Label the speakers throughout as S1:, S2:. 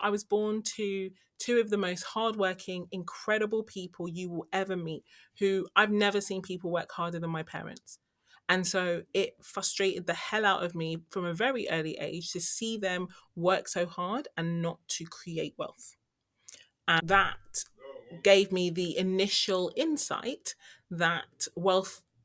S1: I was born to two of the most hardworking, incredible people you will ever meet, who I've never seen people work harder than my parents. And so it frustrated the hell out of me from a very early age to see them work so hard and not to create wealth. And that gave me the initial insight that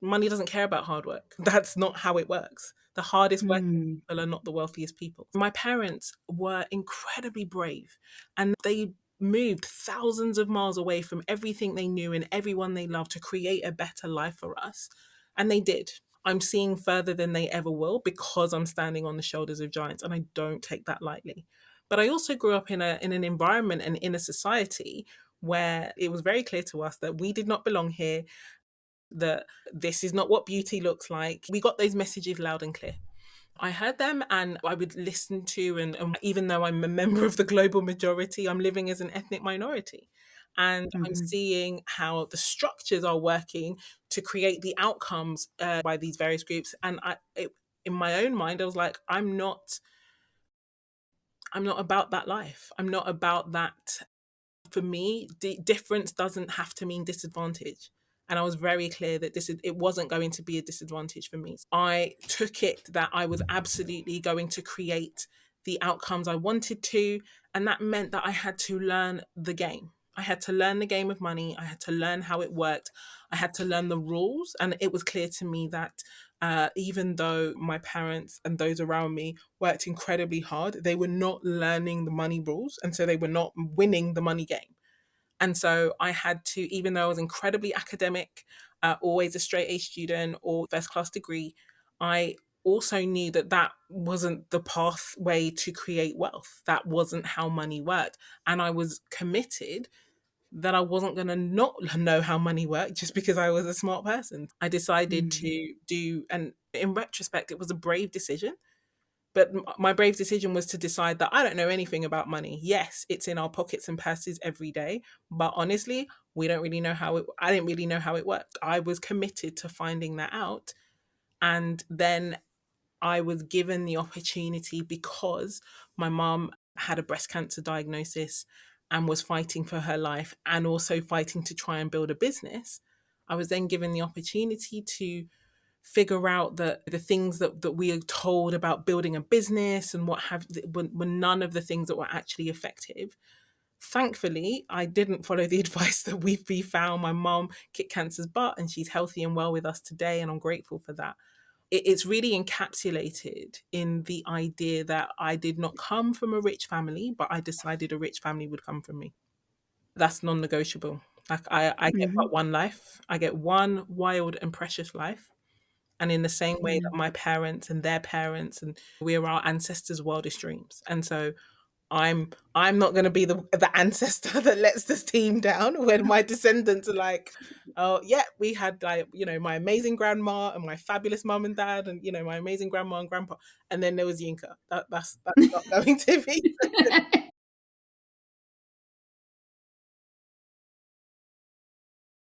S1: money doesn't care about hard work. That's not how it works. The hardest working
S2: Mm.
S1: people are not the wealthiest people. My parents were incredibly brave, and they moved thousands of miles away from everything they knew and everyone they loved to create a better life for us. And they did. I'm seeing further than they ever will because I'm standing on the shoulders of giants, and I don't take that lightly. But I also grew up in an environment and in a society where it was very clear to us that we did not belong here, that this is not what beauty looks like. We got those messages loud and clear. I heard them and I would listen to, and even though I'm a member of the global majority, I'm living as an ethnic minority. And I'm
S2: Mhm.
S1: seeing how the structures are working to create the outcomes by these various groups. And in my own mind, I was like, I'm not about that life. I'm not about that. For me, difference doesn't have to mean disadvantage. And I was very clear that it wasn't going to be a disadvantage for me. I took it that I was absolutely going to create the outcomes I wanted to. And that meant that I had to learn the game. I had to learn the game of money. I had to learn how it worked. I had to learn the rules. And it was clear to me that even though my parents and those around me worked incredibly hard, they were not learning the money rules. And so they were not winning the money game. And so I had to, even though I was incredibly academic, always a straight A student or first class degree, I also knew that that wasn't the pathway to create wealth. That wasn't how money worked. And I was committed that I wasn't going to not know how money worked just because I was a smart person. I decided
S2: Mm.
S1: to do, and in retrospect, it was a brave decision. But my brave decision was to decide that I don't know anything about money. Yes, it's in our pockets and purses every day, but honestly, we don't really know how it. I didn't really know how it worked. I was committed to finding that out, and then I was given the opportunity because my mom had a breast cancer diagnosis and was fighting for her life and also fighting to try and build a business. I was then given the opportunity to figure out that the things that we are told about building a business and what have were none of the things that were actually effective. Thankfully, I didn't follow the advice that we found. My mom kicked cancer's butt and she's healthy and well with us today, and I'm grateful for that. It's really encapsulated in the idea that I did not come from a rich family, but I decided a rich family would come from me. That's non-negotiable. Like I get
S2: Mhm.
S1: but one life. I get one wild and precious life. And in the same way that
S2: Mm.
S1: my parents and their parents and we are our ancestors' wildest dreams. And so I'm not gonna be the ancestor that lets this team down when my descendants are like, oh yeah, we had like, my amazing grandma and my fabulous mum and dad and my amazing grandma and grandpa. And then there was Yinka. That's not going to be.